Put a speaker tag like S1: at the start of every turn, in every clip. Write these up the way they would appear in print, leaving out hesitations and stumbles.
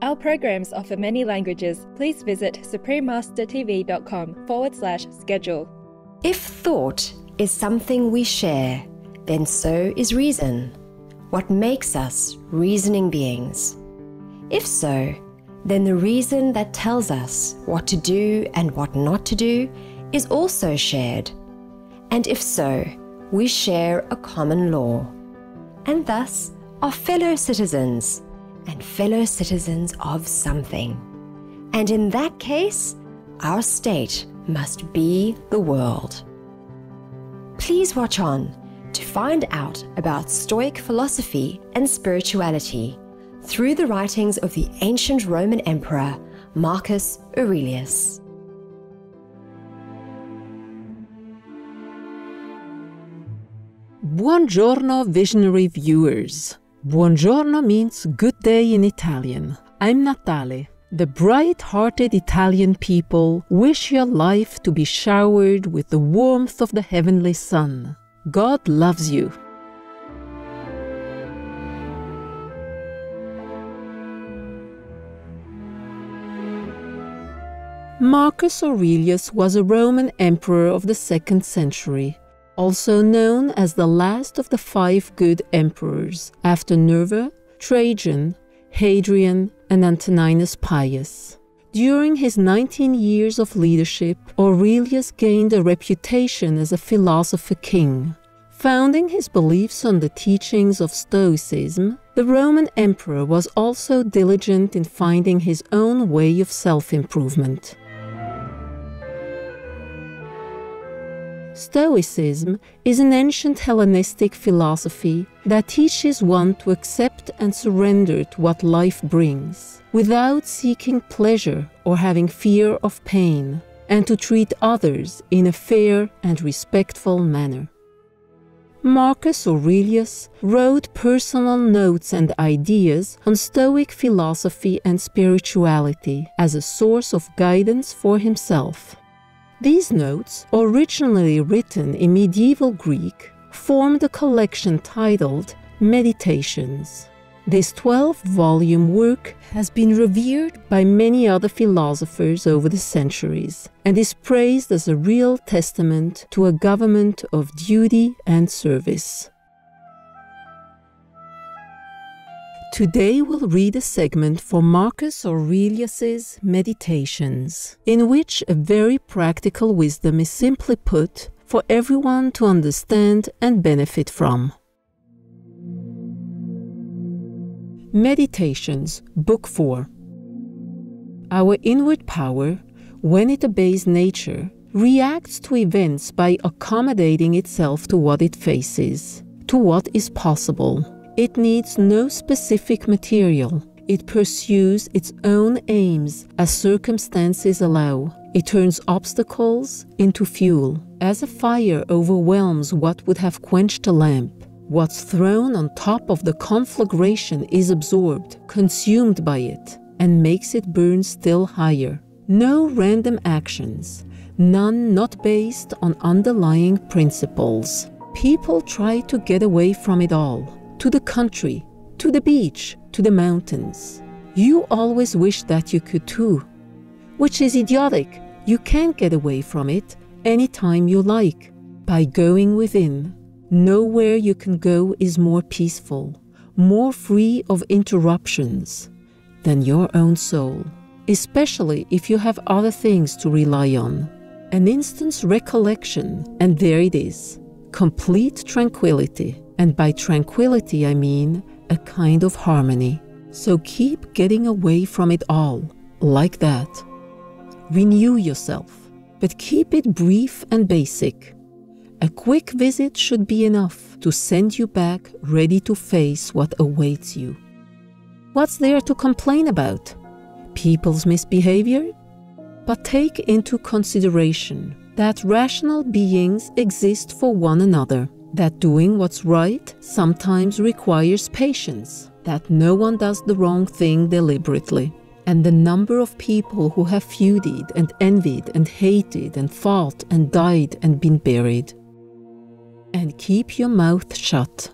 S1: Our programs offer many languages. Please visit suprememastertv.com/schedule.
S2: If thought is something we share, then so is reason. What makes us reasoning beings? If so, then the reason that tells us what to do and what not to do is also shared. And if so, we share a common law, and thus are fellow citizens, and fellow citizens of something. And in that case, our state must be the world. Please watch on to find out about Stoic philosophy and spirituality through the writings of the ancient Roman Emperor Marcus Aurelius.
S3: Buongiorno, visionary viewers. Buongiorno means good day in Italian. I'm Natale. The bright-hearted Italian people wish your life to be showered with the warmth of the heavenly sun. God loves you. Marcus Aurelius was a Roman emperor of the 2nd century, also known as the last of the 5 good emperors, after Nerva, Trajan, Hadrian, and Antoninus Pius. During his 19 years of leadership, Aurelius gained a reputation as a philosopher king. Founding his beliefs on the teachings of Stoicism, the Roman emperor was also diligent in finding his own way of self-improvement. Stoicism is an ancient Hellenistic philosophy that teaches one to accept and surrender to what life brings, without seeking pleasure or having fear of pain, and to treat others in a fair and respectful manner. Marcus Aurelius wrote personal notes and ideas on Stoic philosophy and spirituality as a source of guidance for himself. These notes, originally written in medieval Greek, formed a collection titled Meditations. This 12-volume work has been revered by many other philosophers over the centuries and is praised as a real testament to a government of duty and service. Today we'll read a segment for Marcus Aurelius's Meditations, in which a very practical wisdom is simply put for everyone to understand and benefit from. Meditations, Book 4. Our inward power, when it obeys nature, reacts to events by accommodating itself to what it faces, to what is possible. It needs no specific material. It pursues its own aims as circumstances allow. It turns obstacles into fuel. As a fire overwhelms what would have quenched a lamp, what's thrown on top of the conflagration is absorbed, consumed by it, and makes it burn still higher. No random actions, none not based on underlying principles. People try to get away from it all. To the country, to the beach, to the mountains. You always wish that you could too, which is idiotic. You can't get away from it anytime you like. By going within, nowhere you can go is more peaceful, more free of interruptions than your own soul, especially if you have other things to rely on. An instant's recollection, and there it is, complete tranquility. And by tranquility, I mean a kind of harmony. So keep getting away from it all, like that. Renew yourself, but keep it brief and basic. A quick visit should be enough to send you back ready to face what awaits you. What's there to complain about? People's misbehavior? But take into consideration that rational beings exist for one another. That doing what's right sometimes requires patience, that no one does the wrong thing deliberately, and the number of people who have feuded and envied and hated and fought and died and been buried. And keep your mouth shut.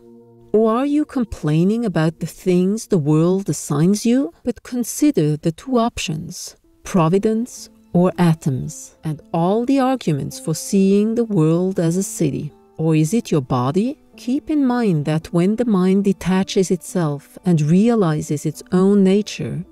S3: Or are you complaining about the things the world assigns you? But consider the two options, providence or atoms, and all the arguments for seeing the world as a city. Or is it your body? Keep in mind that when the mind detaches itself and realizes its own nature,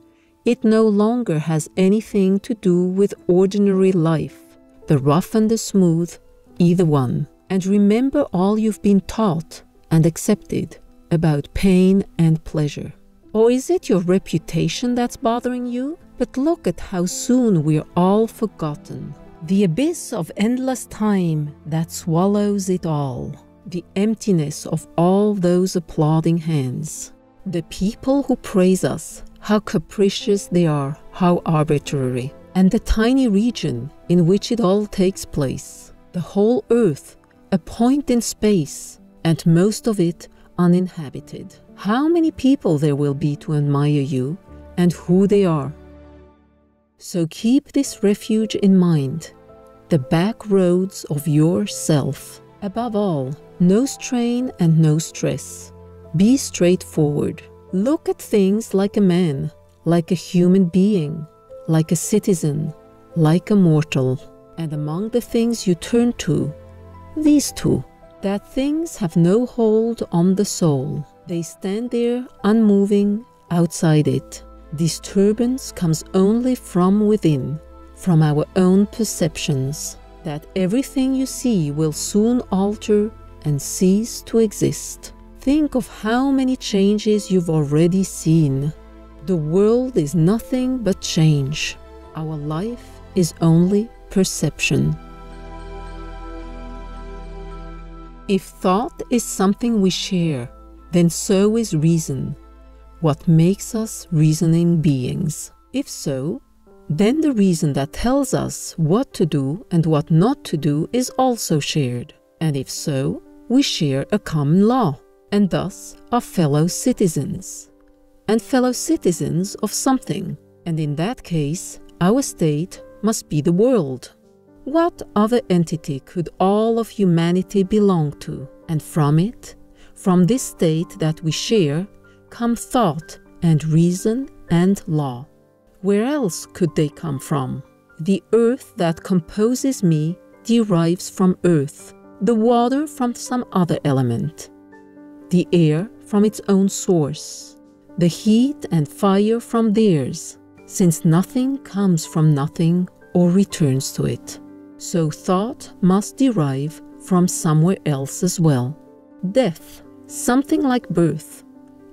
S3: it no longer has anything to do with ordinary life, the rough and the smooth, either one. And remember all you've been taught and accepted about pain and pleasure. Or is it your reputation that's bothering you? But look at how soon we're all forgotten. The abyss of endless time that swallows it all. The emptiness of all those applauding hands. The people who praise us, how capricious they are, how arbitrary. And the tiny region in which it all takes place. The whole earth, a point in space, and most of it uninhabited. How many people there will be to admire you, and who they are. So keep this refuge in mind, the back roads of yourself. Above all, no strain and no stress. Be straightforward. Look at things like a man, like a human being, like a citizen, like a mortal. And among the things you turn to, these two, that things have no hold on the soul. They stand there unmoving outside it. Disturbance comes only from within, from our own perceptions, that everything you see will soon alter and cease to exist. Think of how many changes you've already seen. The world is nothing but change. Our life is only perception. If thought is something we share, then so is reason, what makes us reasoning beings. If so, then the reason that tells us what to do and what not to do is also shared. And if so, we share a common law, and thus are fellow citizens. And fellow citizens of something, and in that case, our state must be the world. What other entity could all of humanity belong to? And from it, from this state that we share, come thought and reason and law. Where else could they come from? The earth that composes me derives from earth, the water from some other element, the air from its own source, the heat and fire from theirs, since nothing comes from nothing or returns to it. So thought must derive from somewhere else as well. Death, something like birth,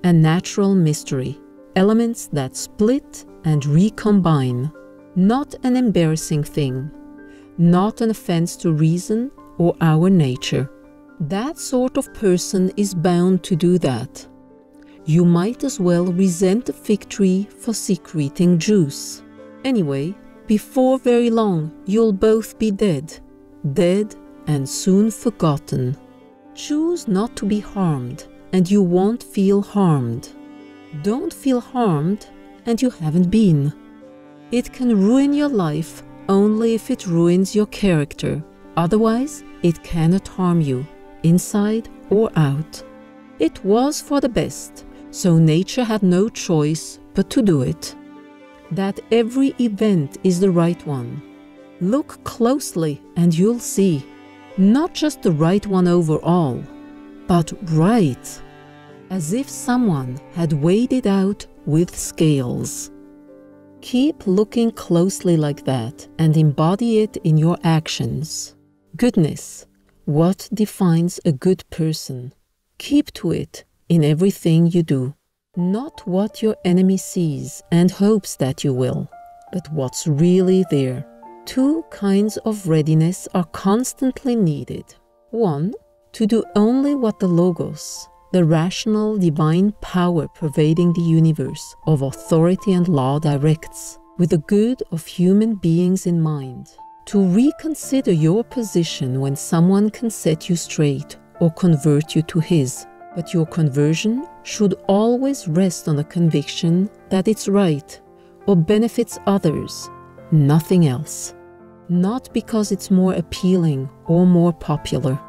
S3: a natural mystery, elements that split and recombine, not an embarrassing thing, not an offense to reason or our nature. That sort of person is bound to do that. You might as well resent a fig tree for secreting juice. Anyway, before very long, you'll both be dead and soon forgotten. Choose not to be harmed, and you won't feel harmed. Don't feel harmed, and you haven't been. It can ruin your life only if it ruins your character. Otherwise, it cannot harm you, inside or out. It was for the best, so nature had no choice but to do it. That every event is the right one. Look closely and you'll see. Not just the right one overall, but right. As if someone had weighed it out with scales. Keep looking closely like that and embody it in your actions. Goodness, what defines a good person? Keep to it in everything you do. Not what your enemy sees and hopes that you will, but what's really there. Two kinds of readiness are constantly needed. One, to do only what the Logos, the rational divine power pervading the universe of authority and law directs, with the good of human beings in mind. To reconsider your position when someone can set you straight or convert you to his. But your conversion should always rest on the conviction that it's right or benefits others, nothing else. Not because it's more appealing or more popular.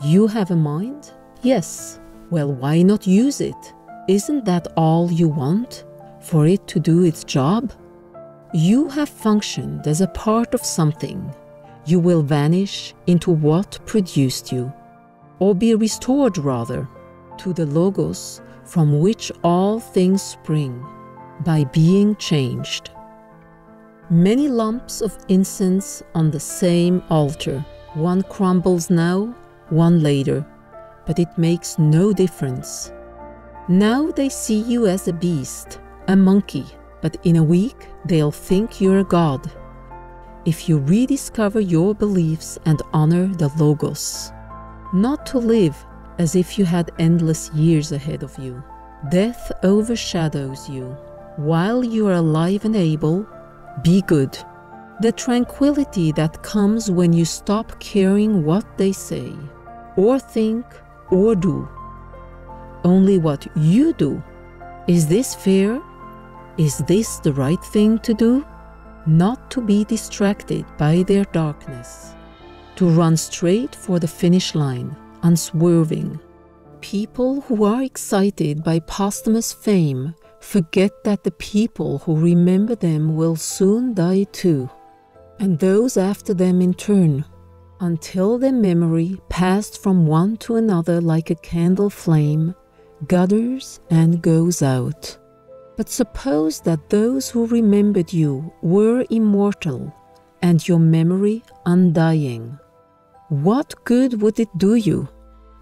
S3: You have a mind? Yes. Well, why not use it? Isn't that all you want? For it to do its job? You have functioned as a part of something. You will vanish into what produced you, or be restored rather, to the Logos from which all things spring, by being changed. Many lumps of incense on the same altar. One crumbles now, one later, but it makes no difference. Now they see you as a beast, a monkey, but in a week they'll think you're a god. If you rediscover your beliefs and honor the Logos, not to live as if you had endless years ahead of you. Death overshadows you. While you are alive and able, be good. The tranquility that comes when you stop caring what they say, or think, or do. Only what you do. Is this fair? Is this the right thing to do? Not to be distracted by their darkness. To run straight for the finish line, unswerving. People who are excited by posthumous fame forget that the people who remember them will soon die too, and those after them in turn, until their memory, passed from one to another like a candle flame, gutters and goes out. But suppose that those who remembered you were immortal, and your memory undying. What good would it do you?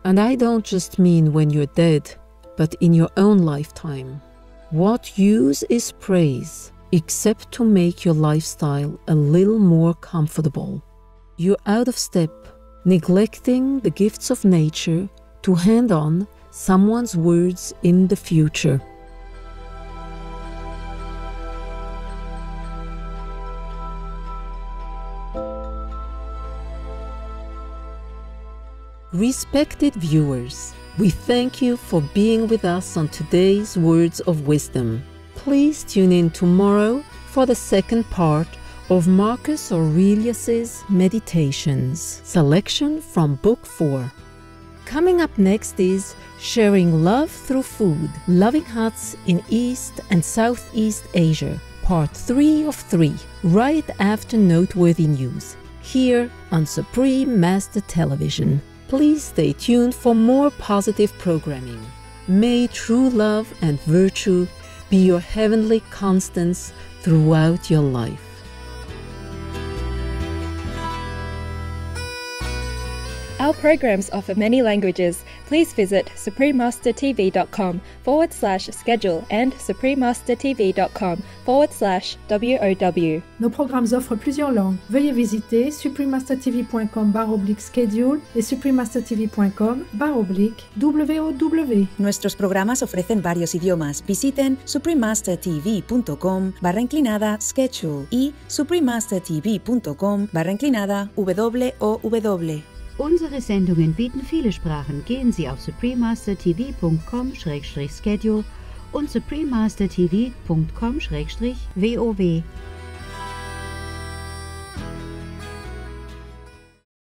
S3: And I don't just mean when you're dead, but in your own lifetime. What use is praise, except to make your lifestyle a little more comfortable? You're out of step, neglecting the gifts of nature to hand on someone's words in the future. Respected viewers, we thank you for being with us on today's Words of Wisdom. Please tune in tomorrow for the second part of Marcus Aurelius's Meditations, selection from Book 4. Coming up next is Sharing Love Through Food, Loving Huts in East and Southeast Asia, Part 3 of 3, right after Noteworthy News, here on Supreme Master Television. Please stay tuned for more positive programming. May true love and virtue be your heavenly constants throughout your life.
S1: Our programs offer many languages. Please visit suprememastertv.com/schedule and suprememastertv.com/WOW.
S4: Nos programmes offrent plusieurs langues. Veuillez visiter suprememastertv.com/schedule et suprememastertv.com/WOW.
S5: Nuestros programas ofrecen varios idiomas. Visiten suprememastertv.com/schedule y suprememastertv.com/WOW.
S6: Unsere Sendungen bieten viele Sprachen. Gehen Sie auf suprememastertv.com/schedule und suprememastertv.com/WOW.